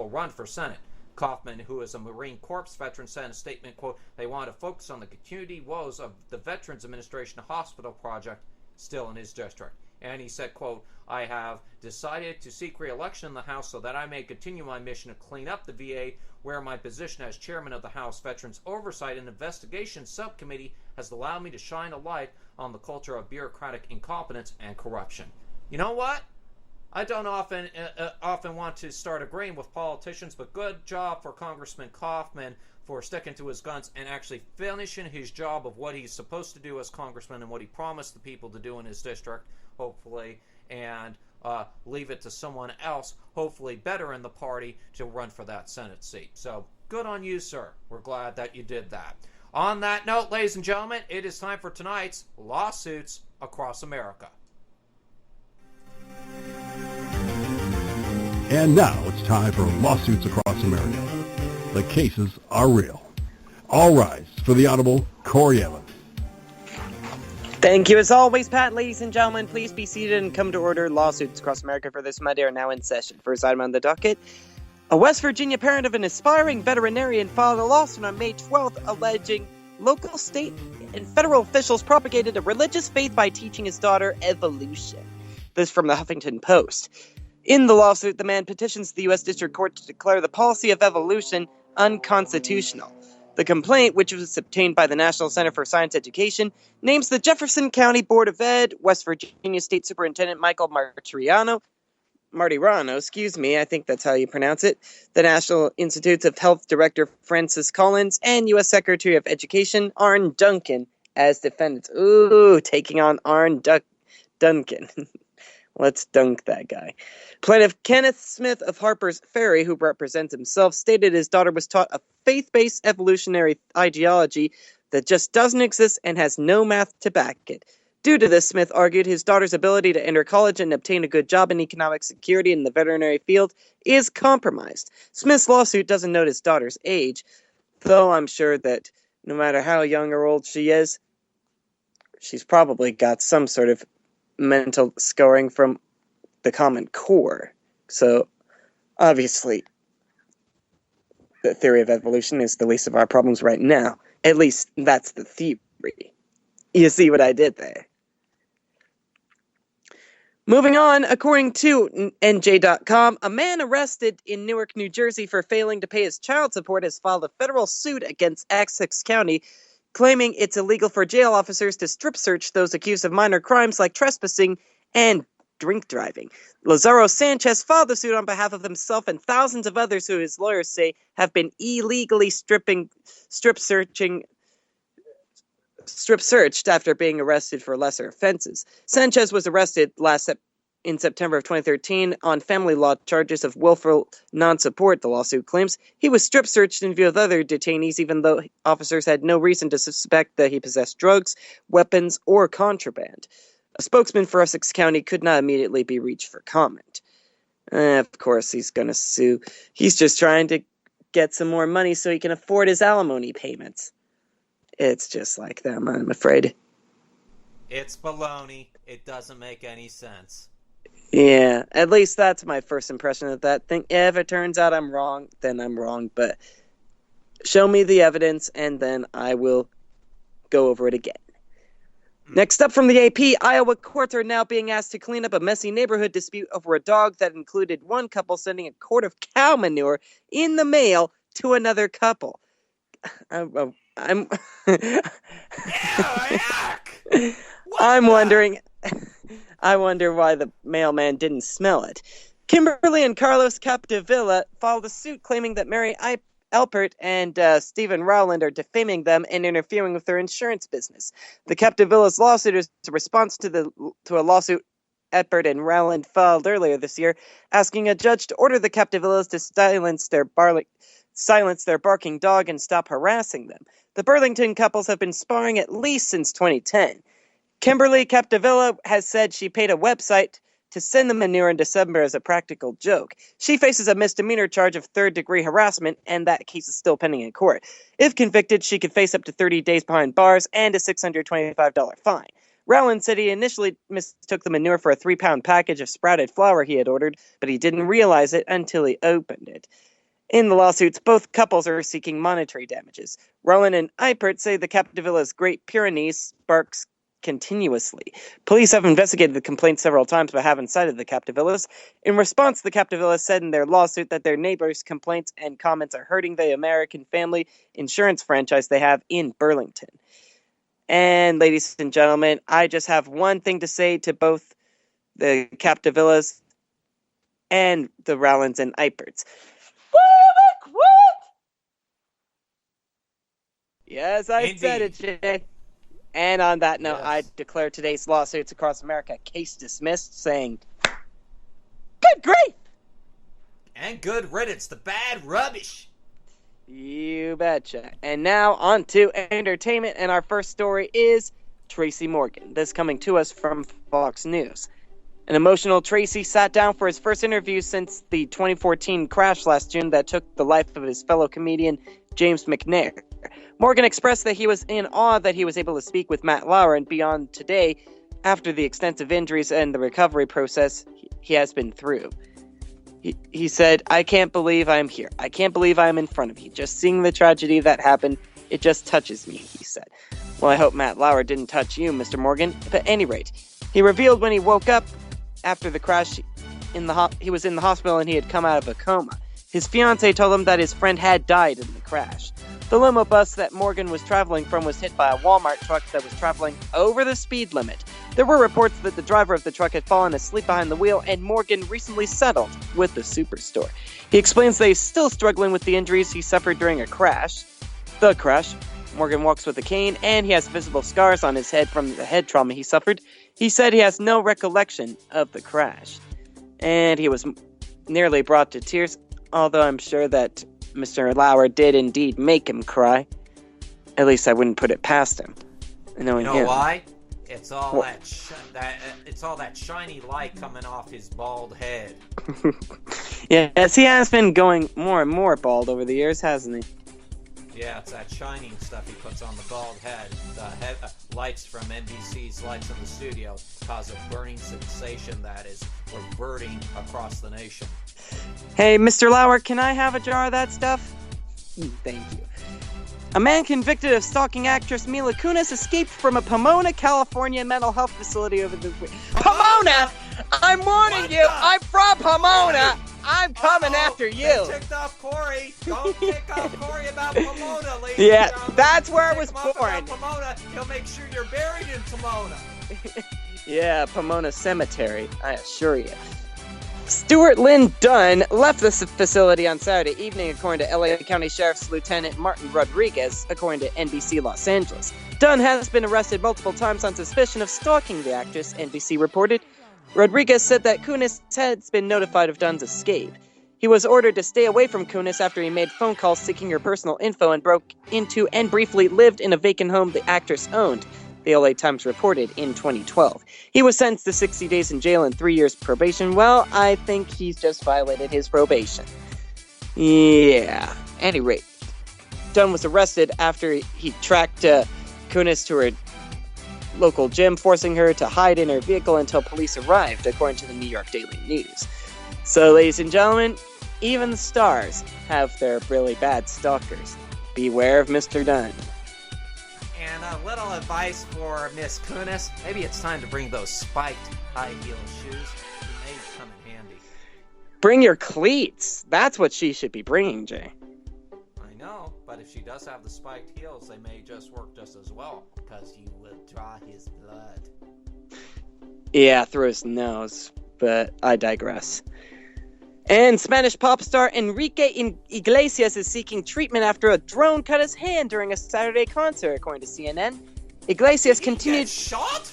run for Senate. Coffman, who is a Marine Corps veteran, said in a statement, quote, "They want to focus on the community woes of the Veterans Administration Hospital project still in his district." And he said, quote, "I have decided to seek re-election in the House so that I may continue my mission to clean up the VA, where my position as chairman of the House Veterans Oversight and Investigation Subcommittee has allowed me to shine a light on the culture of bureaucratic incompetence and corruption." You know what? I don't often want to start agreeing with politicians, but good job for Congressman Coffman for sticking to his guns and actually finishing his job of what he's supposed to do as congressman and what he promised the people to do in his district, hopefully, and leave it to someone else, hopefully better in the party, to run for that Senate seat. So good on you, sir. We're glad that you did that. On that note, ladies and gentlemen, it is time for tonight's Lawsuits Across America. And now it's time for Lawsuits Across America. The cases are real. All rise for the Honorable Corey Evans. Thank you as always, Pat. Ladies and gentlemen, please be seated and come to order. Lawsuits across America for this Monday are now in session. First item on the docket. A West Virginia parent of an aspiring veterinarian filed a lawsuit on May 12th alleging local, state, and federal officials propagated a religious faith by teaching his daughter evolution. This from the Huffington Post. In the lawsuit, the man petitions the U.S. District Court to declare the policy of evolution unconstitutional. The complaint, which was obtained by the National Center for Science Education, names the Jefferson County Board of Ed, West Virginia State Superintendent Michael Martirano, I think that's how you pronounce it, the National Institutes of Health Director Francis Collins, and U.S. Secretary of Education Arne Duncan as defendants. Ooh, taking on Arne Duncan. Let's dunk that guy. Plaintiff Kenneth Smith of Harper's Ferry, who represents himself, stated his daughter was taught a faith-based evolutionary ideology that just doesn't exist and has no math to back it. Due to this, Smith argued his daughter's ability to enter college and obtain a good job in economic security in the veterinary field is compromised. Smith's lawsuit doesn't note his daughter's age, though I'm sure that no matter how young or old she is, she's probably got some sort of mental scoring from the Common Core. So, obviously, the theory of evolution is the least of our problems right now. At least, that's the theory. You see what I did there? Moving on, according to NJ.com, a man arrested in Newark, New Jersey for failing to pay his child support has filed a federal suit against Essex County, claiming it's illegal for jail officers to strip search those accused of minor crimes like trespassing and drink driving. Lazaro Sanchez filed the suit on behalf of himself and thousands of others who his lawyers say have been illegally strip searched after being arrested for lesser offenses. Sanchez was arrested last in September of 2013 on family law charges of willful non-support, the lawsuit claims. He was strip-searched in view of other detainees, even though officers had no reason to suspect that he possessed drugs, weapons, or contraband. A spokesman for Essex County could not immediately be reached for comment. Of course, he's going to sue. He's just trying to get some more money so he can afford his alimony payments. It's just like them, I'm afraid. It's baloney. It doesn't make any sense. Yeah, at least that's my first impression of that thing. If it turns out I'm wrong, then I'm wrong, but show me the evidence and then I will go over it again. Next up from the AP, Iowa courts are now being asked to clean up a messy neighborhood dispute over a dog that included one couple sending a quart of cow manure in the mail to another couple. I'm wondering... I wonder why the mailman didn't smell it. Kimberly and Carlos Capdevila filed a suit claiming that Mary Alpert and Stephen Rowland are defaming them and interfering with their insurance business. The Capdevilas lawsuit is a response to a lawsuit Alpert and Rowland filed earlier this year, asking a judge to order the Capdevilas to silence their barking dog and stop harassing them. The Burlington couples have been sparring at least since 2010. Kimberly Capdevila has said she paid a website to send the manure in December as a practical joke. She faces a misdemeanor charge of third-degree harassment, and that case is still pending in court. If convicted, she could face up to 30 days behind bars and a $625 fine. Rowland said he initially mistook the manure for a 3-pound package of sprouted flour he had ordered, but he didn't realize it until he opened it. In the lawsuits, both couples are seeking monetary damages. Rowland and Eipert say the Capdevilas' Great Pyrenees barks continuously. Police have investigated the complaint several times but haven't cited the Capdevilas. In response, the Capdevilas said in their lawsuit that their neighbors' complaints and comments are hurting the American family insurance franchise they have in Burlington. And ladies and gentlemen, I just have one thing to say to both the Capdevilas and the Rowlands and Eiperts. Yes, I said it, Jay. And on that note, I declare today's lawsuits across America case dismissed, saying, good grief! And good riddance to bad rubbish. You betcha. And now on to entertainment, and our first story is Tracy Morgan. This coming to us from Fox News. An emotional Tracy sat down for his first interview since the 2014 crash last June that took the life of his fellow comedian James McNair. Morgan expressed that he was in awe that he was able to speak with Matt Lauer and beyond today after the extensive injuries and the recovery process he has been through. He said, I can't believe I'm here. I can't believe I'm in front of you. Just seeing the tragedy that happened, it just touches me, he said. Well, I hope Matt Lauer didn't touch you, Mr. Morgan. But at any rate, he revealed when he woke up after the crash, he was in the hospital and he had come out of a coma. His fiancée told him that his friend had died in the crash. The limo bus that Morgan was traveling from was hit by a Walmart truck that was traveling over the speed limit. There were reports that the driver of the truck had fallen asleep behind the wheel, and Morgan recently settled with the Superstore. He explains that he's still struggling with the injuries he suffered during the crash. Morgan walks with a cane, and he has visible scars on his head from the head trauma he suffered. He said he has no recollection of the crash. And he was nearly brought to tears, although I'm sure that Mr. Lauer did indeed make him cry. At least I wouldn't put it past him. You know why? It's all it's all that shiny light coming off his bald head. Yes, he has been going more and more bald over the years, hasn't he? Yeah, it's that shining stuff he puts on the bald head. The lights from NBC's Lights in the Studio cause a burning sensation that is reverting across the nation. Hey, Mr. Lauer, can I have a jar of that stuff? Thank you. A man convicted of stalking actress Mila Kunis escaped from a Pomona, California mental health facility over the week. Pomona! I'm warning you! I'm from Pomona! I'm coming after you! They ticked off Corey! Don't tick off Corey about Pomona, ladies Yeah, and gentlemen. that's where I was born. Pomona, he'll make sure you're buried in Pomona. Yeah, Pomona Cemetery, I assure you. Stuart Lynn Dunn left the facility on Saturday evening, according to LA County Sheriff's Lieutenant Martin Rodriguez, according to NBC Los Angeles. Dunn has been arrested multiple times on suspicion of stalking the actress, NBC reported. Rodriguez said that Kunis has been notified of Dunn's escape. He was ordered to stay away from Kunis after he made phone calls seeking her personal info and broke into and briefly lived in a vacant home the actress owned, the LA Times reported in 2012. He was sentenced to 60 days in jail and 3 years probation. Well, I think he's just violated his probation. Yeah. At any rate, Dunn was arrested after he tracked Kunis to her local gym, forcing her to hide in her vehicle until police arrived, according to the New York Daily News. So, ladies and gentlemen, even the stars have their really bad stalkers. Beware of Mr. Dunn. And a little advice for Miss Kunis. Maybe it's time to bring those spiked high heel shoes. They may come in handy. Bring your cleats. That's what she should be bringing, Jay. I know, but if she does have the spiked heels, they may just work just as well, because you will draw his blood. Yeah, through his nose, but I digress. And Spanish pop star Enrique Iglesias is seeking treatment after a drone cut his hand during a Saturday concert, according to CNN. Iglesias continued... shot?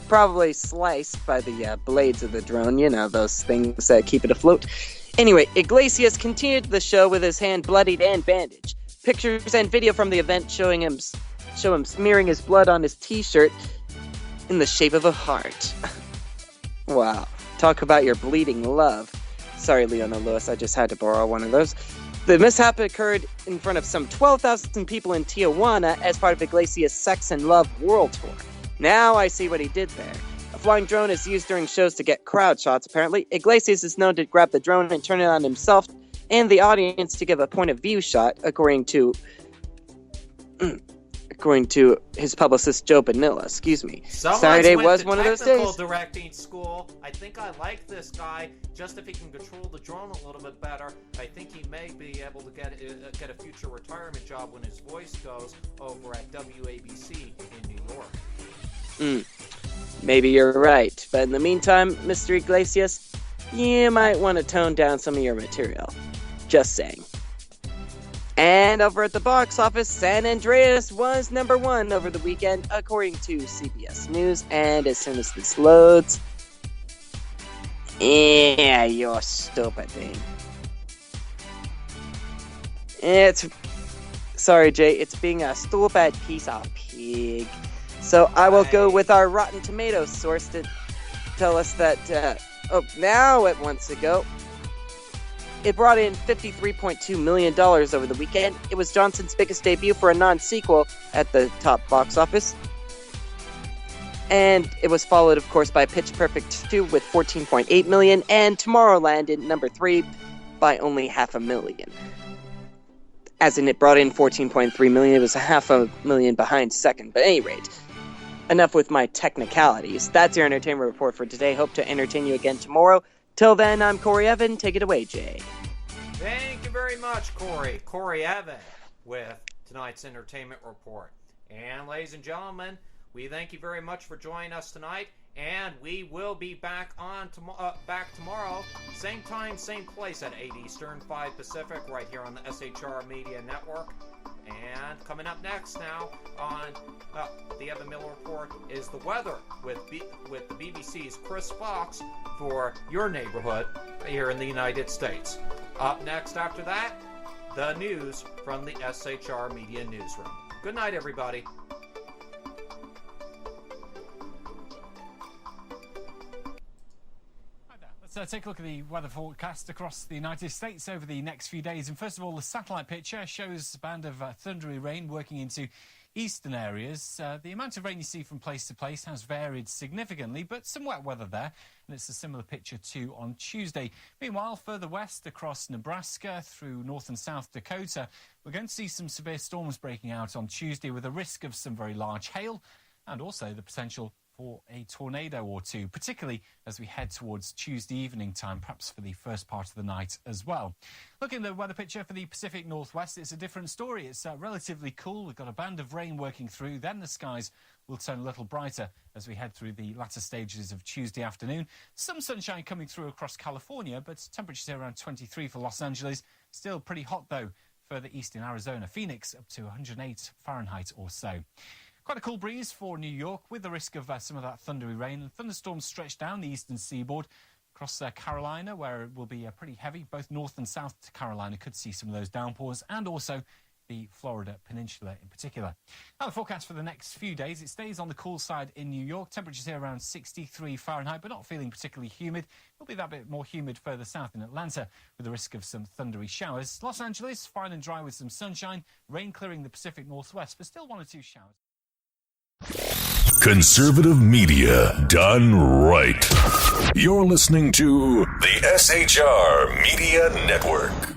Probably sliced by the blades of the drone, you know, those things that keep it afloat. Anyway, Iglesias continued the show with his hand bloodied and bandaged. Pictures and video from the event show him smearing his blood on his t-shirt in the shape of a heart. Wow. Talk about your bleeding love. Sorry, Leona Lewis, I just had to borrow one of those. The mishap occurred in front of some 12,000 people in Tijuana as part of Iglesias' Sex and Love World Tour. Now I see what he did there. A flying drone is used during shows to get crowd shots, apparently. Iglesias is known to grab the drone and turn it on himself and the audience to give a point of view shot, according to his publicist Joe Bonilla. Saturday was one of those days. Technical directing school. I think I like this guy. Just if he can control the drone a little bit better, I think he may be able to get a future retirement job when his voice goes over at WABC in New York. Maybe you're right, but in the meantime, Mr. Iglesias, you might want to tone down some of your material. Just saying. And over at the box office, San Andreas was number one over the weekend, according to CBS News. And as soon as this loads... Yeah, you're stupid thing. Sorry, Jay, it's being a stupid piece of pig. So I will go with our Rotten Tomatoes source to tell us that, months ago, it brought in $53.2 million over the weekend. It was Johnson's biggest debut for a non-sequel at the top box office. And it was followed, of course, by Pitch Perfect 2 with $14.8 million, and Tomorrowland in number 3 by only $500,000. As in, it brought in $14.3 million. It was $500,000 behind second. But at any rate, enough with my technicalities. That's your entertainment report for today. Hope to entertain you again tomorrow. Till then, I'm Corey Evan. Take it away, Jay. Thank you very much, Corey. Corey Evan with tonight's entertainment report. And ladies and gentlemen, we thank you very much for joining us tonight, and we will be back tomorrow, same time, same place at 8 Eastern, 5 Pacific, right here on the SHR Media Network. And coming up next now on the Evan Miller Report is the weather with the BBC's Chris Fox for your neighborhood here in the United States. Up next after that, the news from the SHR Media Newsroom. Good night, everybody. Let's take a look at the weather forecast across the United States over the next few days. And first of all, the satellite picture shows a band of thundery rain working into eastern areas. The amount of rain you see from place to place has varied significantly, but some wet weather there. And it's a similar picture too on Tuesday. Meanwhile, further west across Nebraska through North and South Dakota, we're going to see some severe storms breaking out on Tuesday with a risk of some very large hail and also the potential for a tornado or two, particularly as we head towards Tuesday evening time, perhaps for the first part of the night as well. Looking at the weather picture for the Pacific Northwest, it's a different story. It's relatively cool. We've got a band of rain working through. Then the skies will turn a little brighter as we head through the latter stages of Tuesday afternoon. Some sunshine coming through across California, but temperatures around 23 for Los Angeles. Still pretty hot, though, Further east in Arizona, Phoenix up to 108 Fahrenheit or so. Quite a cool breeze for New York with the risk of some of that thundery rain. And thunderstorms stretch down the eastern seaboard across Carolina, where it will be pretty heavy. Both North and South Carolina could see some of those downpours, and also the Florida Peninsula in particular. Now the forecast for the next few days, it stays on the cool side in New York. Temperatures here around 63 Fahrenheit, but not feeling particularly humid. It'll be that bit more humid further south in Atlanta with the risk of some thundery showers. Los Angeles, fine and dry with some sunshine. Rain clearing the Pacific Northwest, but still 1 or 2 showers. Conservative media done right. You're listening to the SHR Media Network.